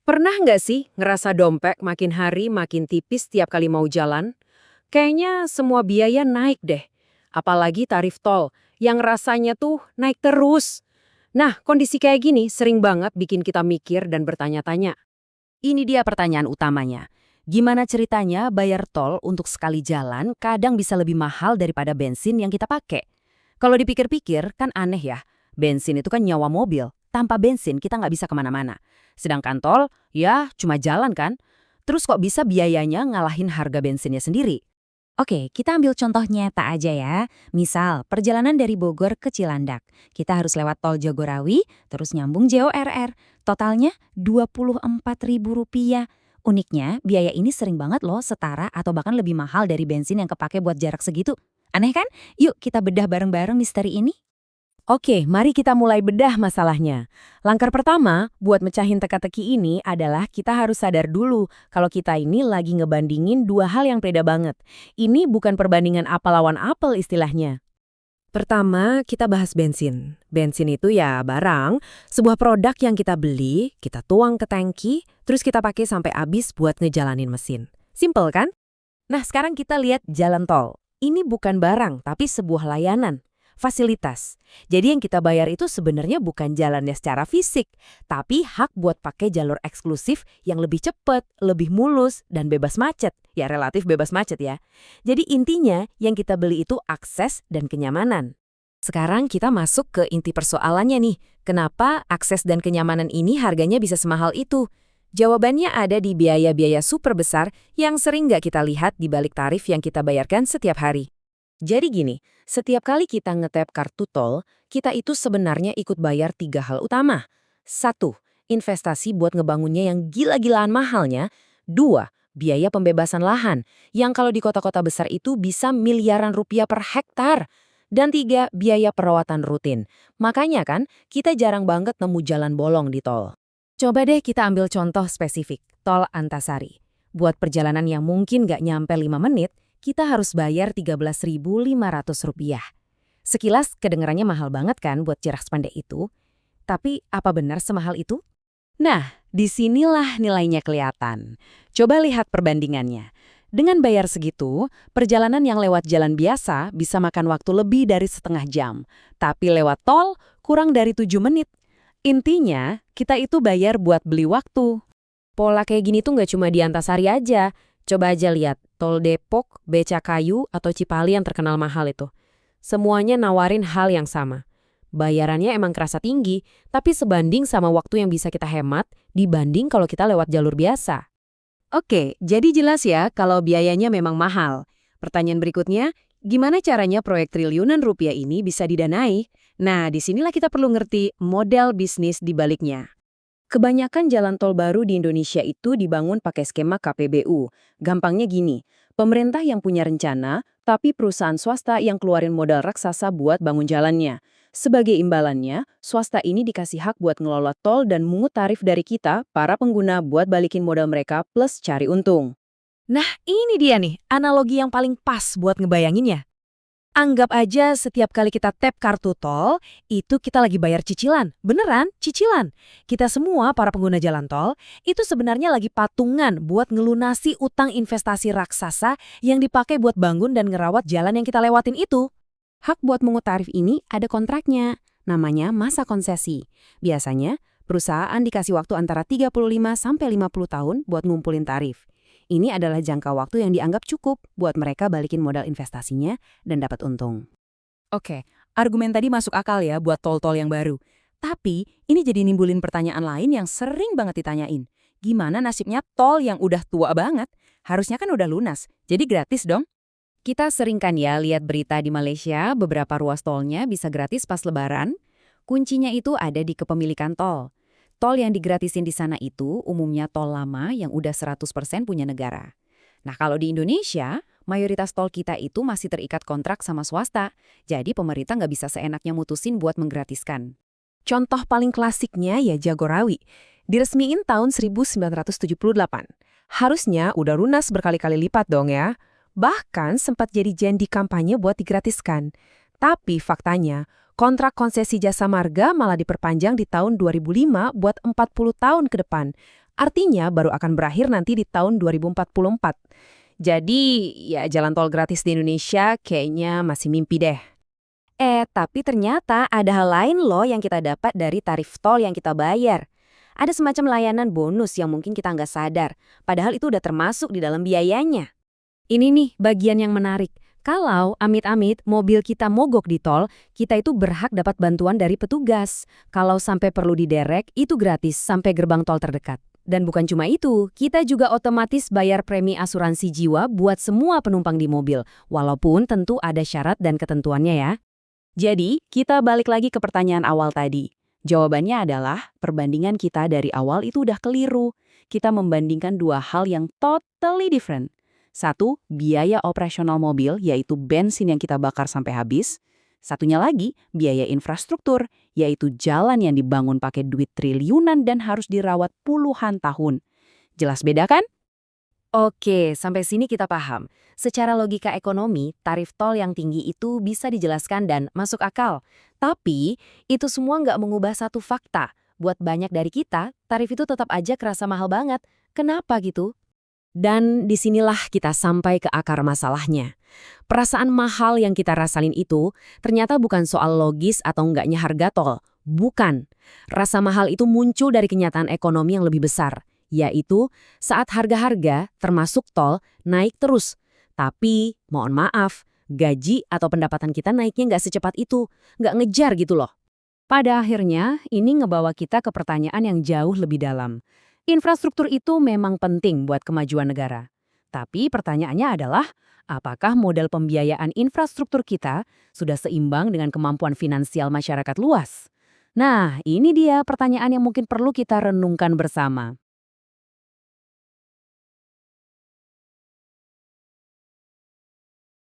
Pernah nggak sih ngerasa dompet makin hari makin tipis tiap kali mau jalan? Kayaknya semua biaya naik deh. Apalagi tarif tol, yang rasanya tuh naik terus. Nah, kondisi kayak gini sering banget bikin kita mikir dan bertanya-tanya. Ini dia pertanyaan utamanya. Gimana ceritanya bayar tol untuk sekali jalan kadang bisa lebih mahal daripada bensin yang kita pakai? Kalau dipikir-pikir kan aneh ya. Bensin itu kan nyawa mobil. Tanpa bensin kita nggak bisa kemana-mana. Sedangkan tol, ya cuma jalan kan. Terus kok bisa biayanya ngalahin harga bensinnya sendiri? Oke, kita ambil contoh nyata aja ya. Misal, perjalanan dari Bogor ke Cilandak. Kita harus lewat tol Jagorawi, terus nyambung JORR. Totalnya Rp24.000. Uniknya, biaya ini sering banget loh setara atau bahkan lebih mahal dari bensin yang kepake buat jarak segitu. Aneh kan? Yuk kita bedah bareng-bareng misteri ini. Oke, mari kita mulai bedah masalahnya. Langkah pertama buat mecahin teka-teki ini adalah kita harus sadar dulu kalau kita ini lagi ngebandingin dua hal yang beda banget. Ini bukan perbandingan apel lawan apel istilahnya. Pertama, kita bahas bensin. Bensin itu ya barang, sebuah produk yang kita beli, kita tuang ke tangki, terus kita pakai sampai habis buat ngejalanin mesin. Simple kan? Nah, sekarang kita lihat jalan tol. Ini bukan barang, tapi sebuah layanan. Fasilitas. Jadi yang kita bayar itu sebenarnya bukan jalannya secara fisik, tapi hak buat pakai jalur eksklusif yang lebih cepat, lebih mulus, dan bebas macet. Ya relatif bebas macet ya. Jadi intinya yang kita beli itu akses dan kenyamanan. Sekarang kita masuk ke inti persoalannya nih. Kenapa akses dan kenyamanan ini harganya bisa semahal itu? Jawabannya ada di biaya-biaya super besar yang sering nggak kita lihat di balik tarif yang kita bayarkan setiap hari. Jadi gini, setiap kali kita nge-tap kartu tol, kita itu sebenarnya ikut bayar tiga hal utama. Satu, investasi buat ngebangunnya yang gila-gilaan mahalnya. Dua, biaya pembebasan lahan, yang kalau di kota-kota besar itu bisa miliaran rupiah per hektar. Dan tiga, biaya perawatan rutin. Makanya kan, kita jarang banget nemu jalan bolong di tol. Coba deh kita ambil contoh spesifik, tol Antasari. Buat perjalanan yang mungkin nggak nyampe 5 menit, kita harus bayar Rp13.500. Sekilas kedengarannya mahal banget kan buat jarak sependek itu. Tapi apa benar semahal itu? Nah, disinilah nilainya kelihatan. Coba lihat perbandingannya. Dengan bayar segitu, perjalanan yang lewat jalan biasa bisa makan waktu lebih dari setengah jam. Tapi lewat tol, kurang dari 7 menit. Intinya, kita itu bayar buat beli waktu. Pola kayak gini tuh nggak cuma di Antasari aja. Coba aja lihat, tol Depok, Becakayu, atau Cipali yang terkenal mahal itu. Semuanya nawarin hal yang sama. Bayarannya emang kerasa tinggi, tapi sebanding sama waktu yang bisa kita hemat dibanding kalau kita lewat jalur biasa. Oke, jadi jelas ya kalau biayanya memang mahal. Pertanyaan berikutnya, gimana caranya proyek triliunan rupiah ini bisa didanai? Nah, disinilah kita perlu ngerti model bisnis di baliknya. Kebanyakan jalan tol baru di Indonesia itu dibangun pakai skema KPBU. Gampangnya gini, pemerintah yang punya rencana, tapi perusahaan swasta yang keluarin modal raksasa buat bangun jalannya. Sebagai imbalannya, swasta ini dikasih hak buat ngelola tol dan mungut tarif dari kita, para pengguna buat balikin modal mereka plus cari untung. Nah, ini dia nih, analogi yang paling pas buat ngebayanginnya. Anggap aja setiap kali kita tap kartu tol, itu kita lagi bayar cicilan. Beneran, cicilan. Kita semua para pengguna jalan tol, itu sebenarnya lagi patungan buat ngelunasi utang investasi raksasa yang dipakai buat bangun dan ngerawat jalan yang kita lewatin itu. Hak buat mengut tarif ini ada kontraknya, namanya masa konsesi. Biasanya, perusahaan dikasih waktu antara 35 sampai 50 tahun buat ngumpulin tarif. Ini adalah jangka waktu yang dianggap cukup buat mereka balikin modal investasinya dan dapat untung. Oke, argumen tadi masuk akal ya buat tol-tol yang baru. Tapi ini jadi nimbulin pertanyaan lain yang sering banget ditanyain. Gimana nasibnya tol yang udah tua banget? Harusnya kan udah lunas, jadi gratis dong. Kita sering kan ya lihat berita di Malaysia beberapa ruas tolnya bisa gratis pas lebaran. Kuncinya itu ada di kepemilikan tol. Tol yang digratisin di sana itu umumnya tol lama yang udah 100% punya negara. Nah kalau di Indonesia, mayoritas tol kita itu masih terikat kontrak sama swasta. Jadi pemerintah nggak bisa seenaknya mutusin buat menggratiskan. Contoh paling klasiknya ya Jagorawi. Diresmiin tahun 1978. Harusnya udah lunas berkali-kali lipat dong ya. Bahkan sempat jadi janji kampanye buat digratiskan. Tapi faktanya, kontrak konsesi jasa marga malah diperpanjang di tahun 2005 buat 40 tahun ke depan. Artinya baru akan berakhir nanti di tahun 2044. Jadi, ya jalan tol gratis di Indonesia kayaknya masih mimpi deh. Tapi ternyata ada hal lain loh yang kita dapat dari tarif tol yang kita bayar. Ada semacam layanan bonus yang mungkin kita nggak sadar, padahal itu udah termasuk di dalam biayanya. Ini nih bagian yang menarik. Kalau amit-amit mobil kita mogok di tol, kita itu berhak dapat bantuan dari petugas. Kalau sampai perlu diderek, itu gratis sampai gerbang tol terdekat. Dan bukan cuma itu, kita juga otomatis bayar premi asuransi jiwa buat semua penumpang di mobil, walaupun tentu ada syarat dan ketentuannya ya. Jadi, kita balik lagi ke pertanyaan awal tadi. Jawabannya adalah perbandingan kita dari awal itu udah keliru. Kita membandingkan dua hal yang totally different. Satu, biaya operasional mobil, yaitu bensin yang kita bakar sampai habis. Satunya lagi, biaya infrastruktur, yaitu jalan yang dibangun pakai duit triliunan dan harus dirawat puluhan tahun. Jelas beda kan? Oke, sampai sini kita paham. Secara logika ekonomi, tarif tol yang tinggi itu bisa dijelaskan dan masuk akal. Tapi, itu semua nggak mengubah satu fakta. Buat banyak dari kita, tarif itu tetap aja kerasa mahal banget. Kenapa gitu? Dan disinilah kita sampai ke akar masalahnya. Perasaan mahal yang kita rasain itu ternyata bukan soal logis atau enggaknya harga tol. Bukan. Rasa mahal itu muncul dari kenyataan ekonomi yang lebih besar, yaitu saat harga-harga, termasuk tol, naik terus. Tapi, mohon maaf, gaji atau pendapatan kita naiknya nggak secepat itu, nggak ngejar gitu loh. Pada akhirnya, ini ngebawa kita ke pertanyaan yang jauh lebih dalam. Infrastruktur itu memang penting buat kemajuan negara. Tapi pertanyaannya adalah, apakah model pembiayaan infrastruktur kita sudah seimbang dengan kemampuan finansial masyarakat luas? Nah, ini dia pertanyaan yang mungkin perlu kita renungkan bersama.